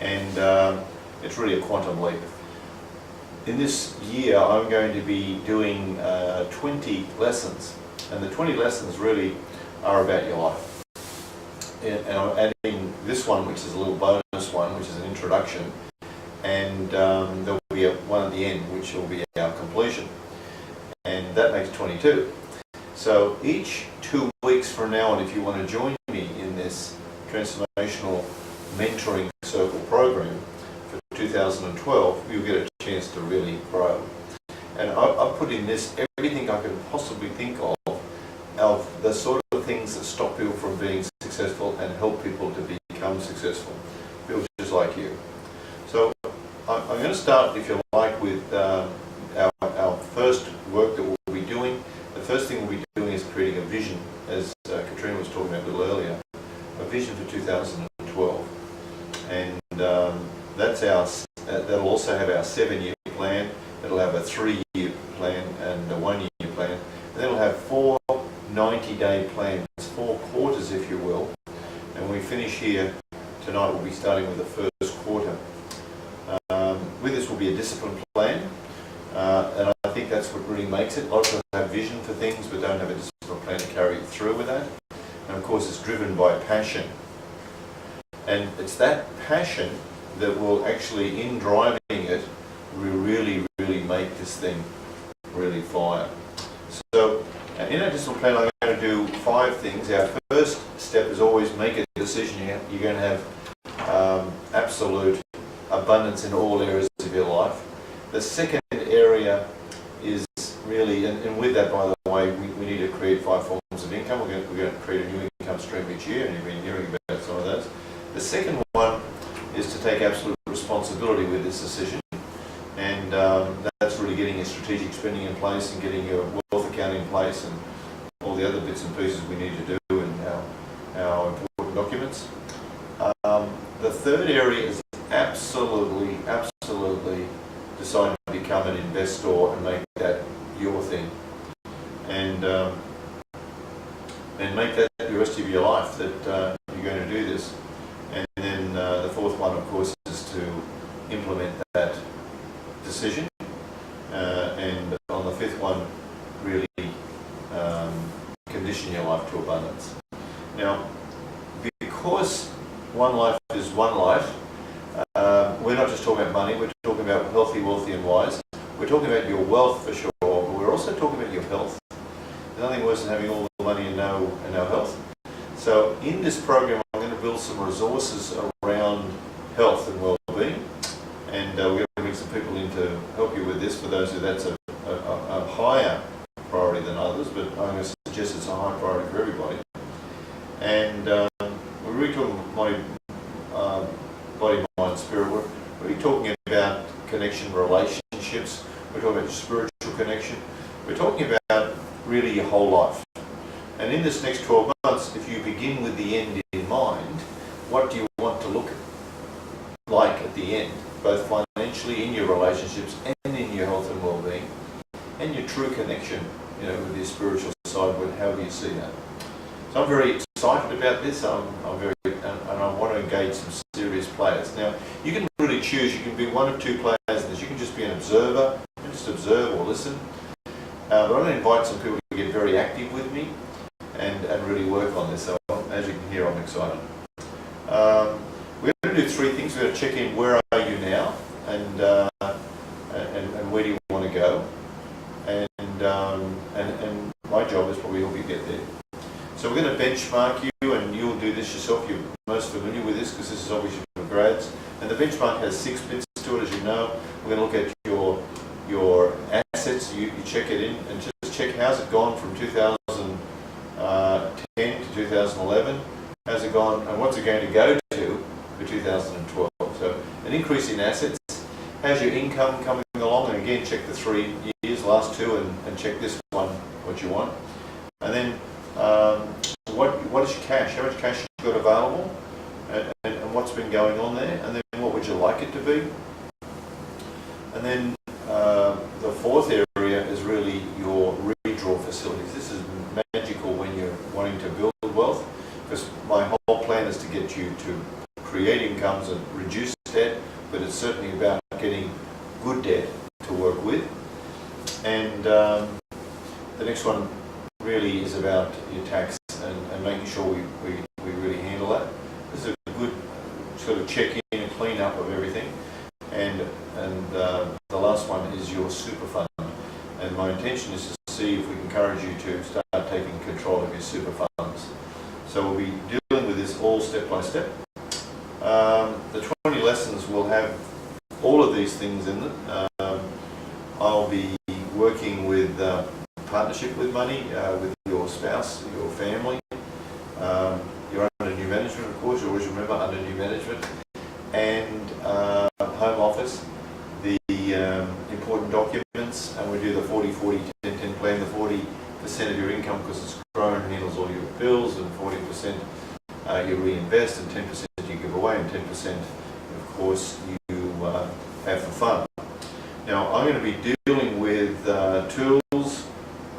and it's really a quantum leap. In this year I'm going to be doing 20 lessons, and the 20 lessons really are about your life. And I'm adding this one, which is a little bonus one, which is an introduction, and there'll be one at the end, which will be our completion, and that makes 22. So each 2 weeks from now on, if you want to join me in this transformational mentoring circle program for 2012, you'll get a chance to really grow. And I've put in this everything I can possibly think of the sort of things that stop people from being successful and help people to become successful, people just like you. So I'm going to start, if you like, with our first work that we'll be doing. The first thing we'll be doing is creating a vision, as Katrina was talking about a little earlier, a vision for 2012. And that's that'll also have our 7-year plan, it'll have a 3-year plan and a 1-year plan, and then it'll have 4 90-day plans, 4 quarters if you will, and when we finish here tonight we'll be starting with the first quarter. With this will be a discipline plan, and I think that's what really makes it. A lot of people have vision for things but don't have a discipline plan to carry through with that, and of course it's driven by passion, and it's that passion that will actually, in driving it, will really make this thing really fire. So in our discipline plan I'm going to do 5 things. Our first step is always make a decision. You're going to have absolute abundance in all areas of your life. The second area is really, and with that, by the way, we need to create 5 forms of income. We're going to create a new income stream each year, and you've been hearing about some of those. The second one is to take absolute responsibility with this decision, and that's really getting your strategic spending in place and getting your wealth account in place and all the other bits and pieces we need to do in our important documents. The third area is absolutely decide to become an investor and make that your thing, and make that the rest of your life that you're going to do this. And then the fourth one, of course, is to implement that decision, and on the fifth one, really condition your life to abundance. Now, because OneLife is OneLife, we're not just talking about money, we're talking about healthy, wealthy and wise. We're talking about your wealth for sure, but we're also talking about your health. There's nothing worse than having all the money and no health. So in this program I'm going to build some resources around health and well-being, and we're going to bring some people in to help you with this, for those who that's a higher priority than others, but I'm going to suggest it's a high priority for everybody. And we're really talking body, mind, spirit. We're really talking about connection, relationships. We're talking about spiritual connection. We're talking about really your whole life. And in this next 12 months, if you begin with the end in mind, what do you want to look like at the end, both financially, in your relationships, and in your health and well-being, and your true connection, with your spiritual side? How do you see that? So I'm very excited about this. And I want to engage some serious players. Now, you can really choose. You can be one of 2 players in this. You can just be an observer, and just observe or listen. But I'm going to invite some people to get very active with me and really work on this. So as you can hear, I'm excited. We're going to do 3 things. We're going to check in, where are you now, and where do you want to go, and my job is probably help you get there. So we're going to benchmark you, and you'll do this yourself. You're most familiar with this because this is obviously for grads. And the benchmark has 6 bits to it, as you know. We're going to look at your assets. You check it in and just check how's it gone from 2010 to 2011. How's it gone, and what's it going to go to for 2012? So an increase in assets. How's your income coming along? And again, check the 3 years, last 2, and check this one, what you want. And then what is your cash? How much cash you got available, and what's been going on there? And then what would you like it to be? And then the fourth area is really your redraw facilities. This is magical when you're wanting to build wealth, because my whole plan is to get you to create incomes and reduce debt but it's certainly about getting good debt to work with. And the next one really is about your tax and making sure we really handle that. This is a good sort of check-in and clean up of everything. And the last one is your super fund. And my intention is to see if we can encourage you to start taking control of your super funds. So we'll be dealing with this all step by step. The 20 lessons will have all of these things in them. I'll be working with partnership with money, with your spouse, your family. You're under new management, of course. You always remember under new management. And home office, the important documents, and we do the 40-40-10-10 plan, the 40% of your income because it's grown, handles all your bills, and 40% you reinvest, and 10% you give away, and 10% of course you have for fun. Now I'm going to be dealing with tools,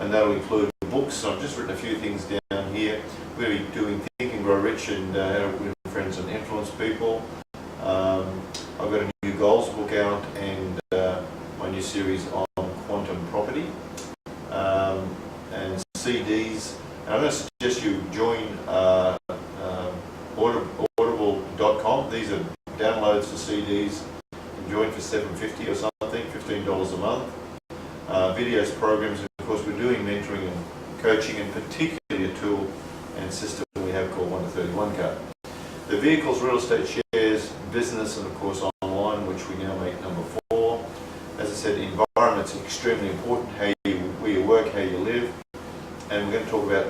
and that'll include books. So I've just written a few things down here. We're going to be doing Think and Grow Rich and How to Win Friends and Influence People. I've got a new goals book out and my new series on quantum property and CDs. And I'm going to suggest you join audible.com. These are downloads for CDs. You can join for $7.50 or something, $15 a month. Videos, programs, and of course we're doing mentoring and coaching, and particularly a tool and system we have called 1-31 card. The vehicles, real estate, shares, business, and of course online, which we now make number 4. As I said, the environment's extremely important, where you work, how you live. And we're going to talk about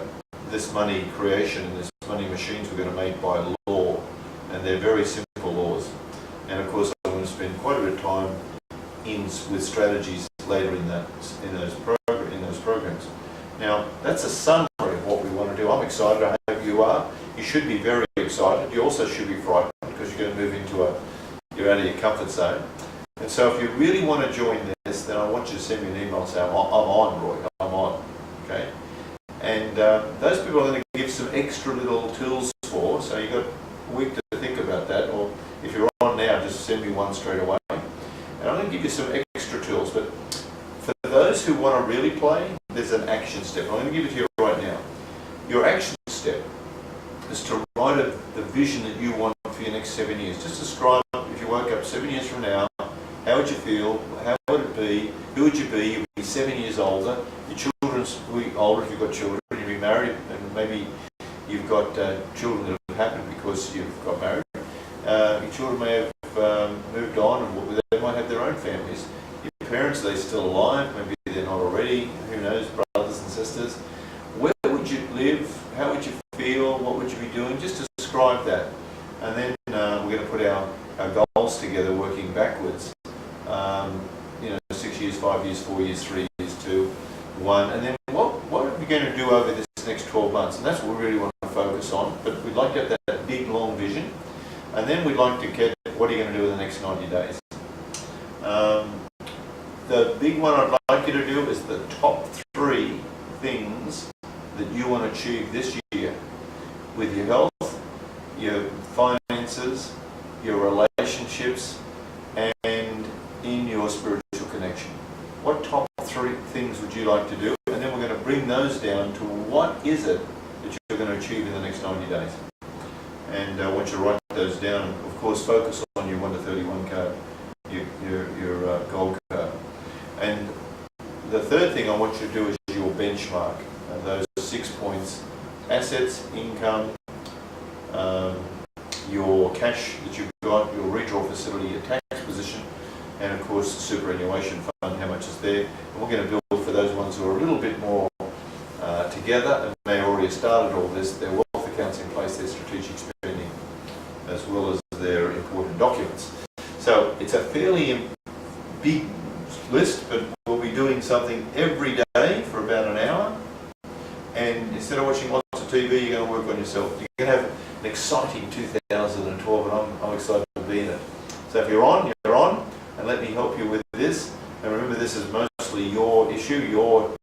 this money creation and this money machines we're going to make by law. And they're very simple laws. And of course I'm going to spend quite a bit of time with strategies later in those programs. Now that's a summary of what we want to do. I'm excited, I hope you are. You should be very excited. You also should be frightened because you're going to move into you're out of your comfort zone. And so if you really want to join this, then I want you to send me an email and say, I'm on, Roy, I'm on. Okay? And those people I'm going to give some extra little tools for, so you've got a week to think about that, or if you're on now, just send me one straight away. And I'm going to give you some extra tools, but for those who want to really play, there's an action step. I'm going to give it to you right now. Your action step is to write the vision that you want for your next 7 years. Just describe, if you woke up 7 years from now, how would you feel, how would it be, who would you be? You'd be 7 years older, your children will be older if you've got children, you'll be married, and maybe you've got children that have happened because you've got married. Your children may have moved on, and they might have their own families. Your parents, are they still alive? Maybe they're not already, who knows, brothers and sisters. Where would you live? How would you feel? What would you be doing? Just describe that. And then we're going to put our goals together, working backwards. 6 years, 5 years, 4 years, 3 years, 2, 1. And then what are we going to do over this next 12 months? And that's what we really want to focus on. But we'd like to have that big, long vision. And then we'd like to get, what are you going to do in the next 90 days? The big one I'd like you to do is the top 3 things that you want to achieve this year with your health, your finances, your relationships, and in your spiritual connection. What top 3 things would you like to do? And then we're going to bring those down to what is it that you're going to achieve in the next 90 days. And I want you to write those down, and of course focus on your 1-31 card, your gold card. And the third thing I want you to do is your benchmark. Those 6 points: assets, income, your cash that you've got, your redraw facility, your tax position, and of course the superannuation fund, how much is there. And we're going to build for those ones who are a little bit more together and may already have started all this, their wealth accounts in place, their strategic spending, as well as their important documents. So it's a fairly big list, but we'll be doing something every day for about an hour. And instead of watching lots of TV, you're going to work on yourself. You're going to have an exciting 2012, and I'm excited to be in it. So if you're on, and let me help you with this. And remember, this is mostly your issue, your